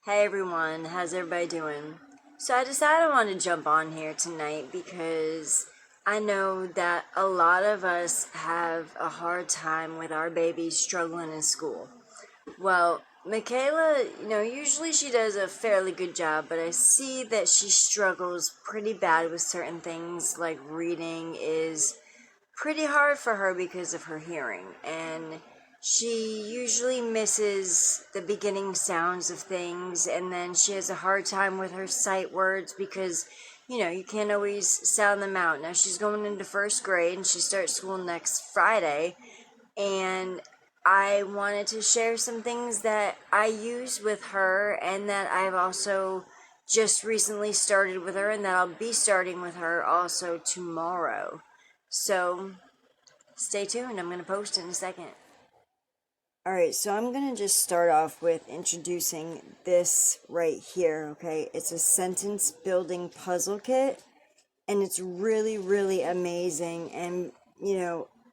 Hey everyone, how's everybody doing? So I decided I want to jump on here tonight because I know that a lot of us have a hard time with our babies struggling in school. Well, Michaela, usually she does a fairly good job, but I see that she struggles pretty bad with certain things, like reading is pretty hard for her because of her hearing, and she usually misses the beginning sounds of things, and then she has a hard time with her sight words because you can't always sound them out. Now she's going into first grade and she starts school next Friday, and I wanted to share some things that I use with her and that I've also just recently started with her and that I'll be starting with her also tomorrow. So stay tuned. I'm going to post in a second. Alright, so I'm going to just start off with introducing this right here, okay? It's a sentence building puzzle kit, and it's really, really amazing. And,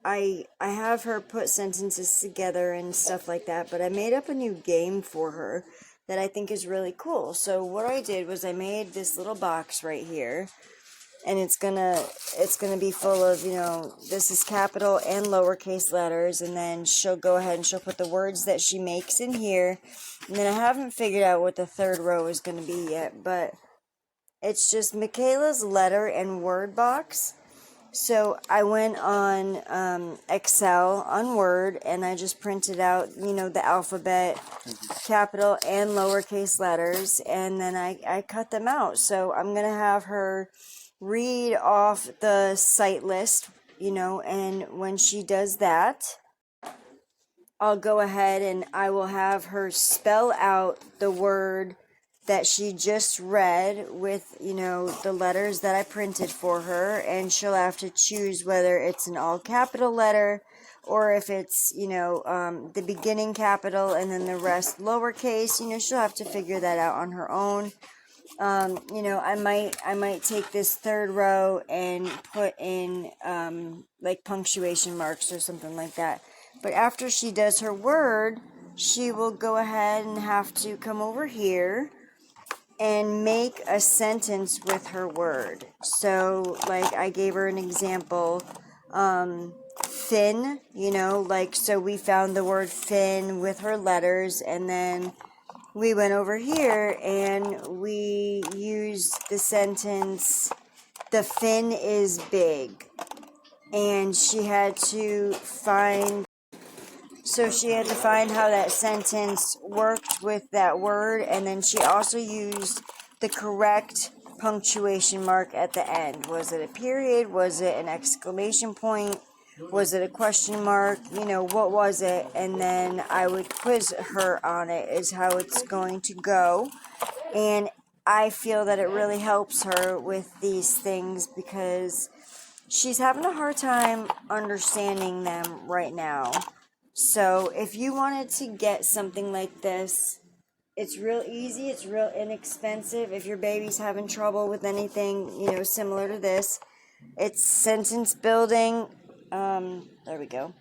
I have her put sentences together and stuff like that, but I made up a new game for her that I think is really cool. So what I did was I made this little box right here, and it's gonna be full of, this is capital and lowercase letters, and then she'll go ahead and she'll put the words that she makes in here, and then I haven't figured out what the third row is gonna be yet, but it's just Michaela's letter and word box. So I went on Excel on Word, and I just printed out, the alphabet, capital and lowercase letters, and then I cut them out. So I'm going to have her read off the site list, and when she does that, I'll go ahead and I will have her spell out the word that she just read with, the letters that I printed for her, and she'll have to choose whether it's an all capital letter or if it's, the beginning capital and then the rest lowercase. She'll have to figure that out on her own. I might take this third row and put in, like punctuation marks or something like that. But after she does her word, she will go ahead and have to come over here and make a sentence with her word. So, like, I gave her an example, fin, so we found the word fin with her letters, and then we went over here and we used the sentence, the fin is big. And she had to find how that sentence worked with that word, and then she also used the correct punctuation mark at the end. Was it a period? Was it an exclamation point? Was it a question mark? What was it? And then I would quiz her on it, is how it's going to go. And I feel that it really helps her with these things because she's having a hard time understanding them right now. So if you wanted to get something like this, it's real easy, it's real inexpensive. If your baby's having trouble with anything, similar to this, it's sentence building. There we go.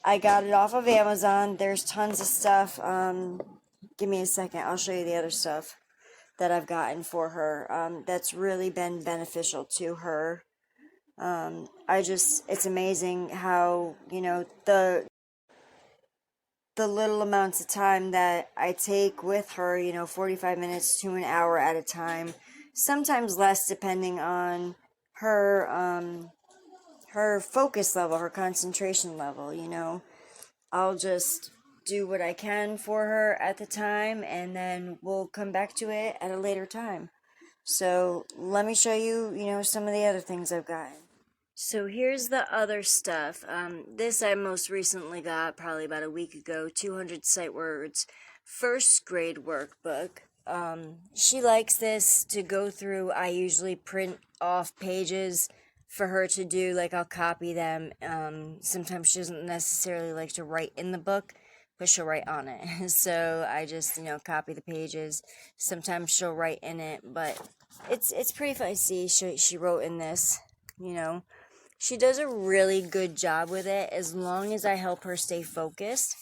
I got it off of Amazon. There's tons of stuff. Give me a second. I'll show you the other stuff that I've gotten for her. That's really been beneficial to her. It's amazing how, the little amounts of time that I take with her, 45 minutes to an hour at a time, sometimes less depending on her focus level, her concentration level, I'll just do what I can for her at the time, and then we'll come back to it at a later time. So let me show you, some of the other things I've gotten. So here's the other stuff. This I most recently got probably about a week ago, 200 sight words, first grade workbook. She likes this to go through. I usually print off pages for her to do, like I'll copy them. Sometimes she doesn't necessarily like to write in the book, but she'll write on it. So I just, copy the pages. Sometimes she'll write in it, but it's pretty fun. See, she wrote in this, She does a really good job with it as long as I help her stay focused.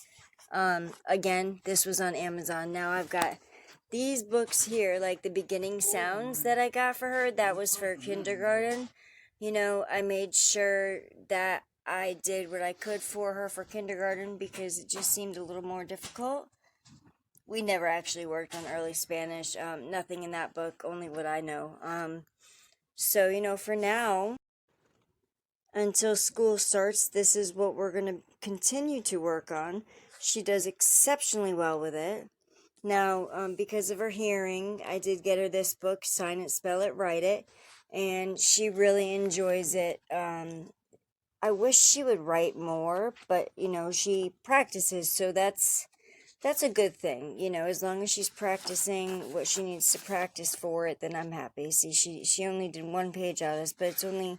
Again, this was on Amazon. Now I've got these books here, like the beginning sounds that I got for her, that was for kindergarten. You know, I made sure that I did what I could for her for kindergarten because it just seemed a little more difficult. We never actually worked on early Spanish, nothing in that book, only what I know. So, you know, for now, until school starts, this is what we're going to continue to work on. She does exceptionally well with it. Now, because of her hearing, I did get her this book, Sign It, Spell It, Write It, and she really enjoys it. I wish she would write more, but, you know, she practices, so that's a good thing. You know, as long as she's practicing what she needs to practice for it, then I'm happy. See, she only did one page out of this, but it's only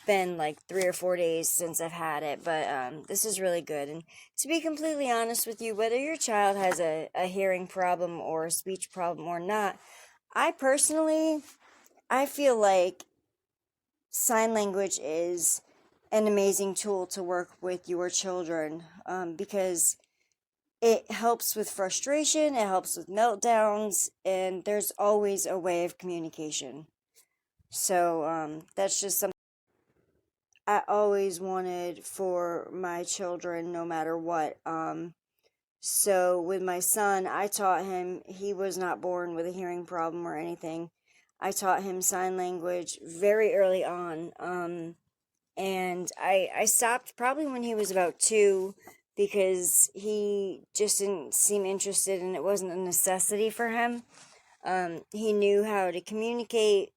been like 3 or 4 days since I've had it, but this is really good. And to be completely honest with you, whether your child has a hearing problem or a speech problem or not, I personally, I feel like sign language is an amazing tool to work with your children, because it helps with frustration, it helps with meltdowns, and there's always a way of communication. So that's just something I always wanted for my children, no matter what. So with my son, I taught him, he was not born with a hearing problem or anything. I taught him sign language very early on. And I stopped probably when he was about 2 because he just didn't seem interested and it wasn't a necessity for him. He knew how to communicate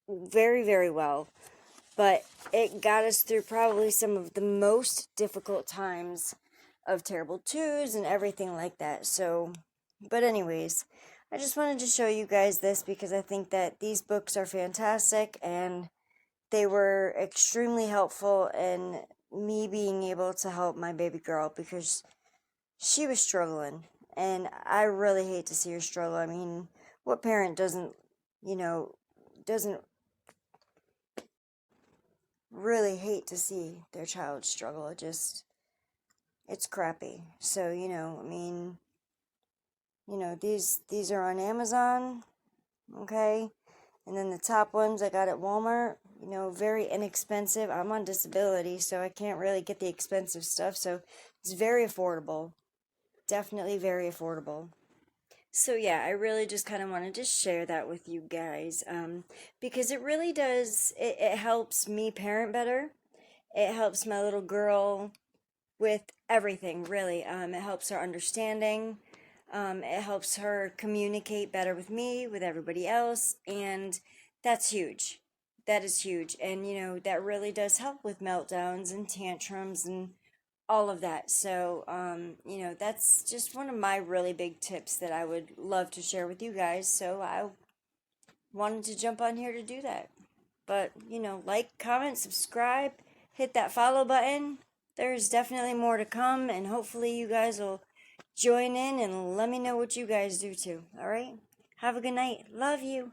very, very well, but it got us through probably some of the most difficult times of terrible twos and everything like that. So, but anyways, I just wanted to show you guys this because I think that these books are fantastic and they were extremely helpful in me being able to help my baby girl because she was struggling and I really hate to see her struggle. I mean, what parent doesn't, you know, doesn't really hate to see their child struggle? It's crappy. So, you know, I mean, you know, these are on Amazon, okay? And then the top ones I got at Walmart, you know, very inexpensive. I'm on disability, so I can't really get the expensive stuff, so it's very affordable. Definitely very affordable. So yeah, I really just kind of wanted to share that with you guys, because it really does, it helps me parent better. It helps my little girl with everything, really. It helps her understanding. It helps her communicate better with me, with everybody else, and that's huge. That is huge. And, you know, that really does help with meltdowns and tantrums and all of that. So, you know, that's just one of my really big tips that I would love to share with you guys. So I wanted to jump on here to do that. But, you know, like, comment, subscribe, hit that follow button. There's definitely more to come, and hopefully you guys will join in and let me know what you guys do too. All right? Have a good night. Love you.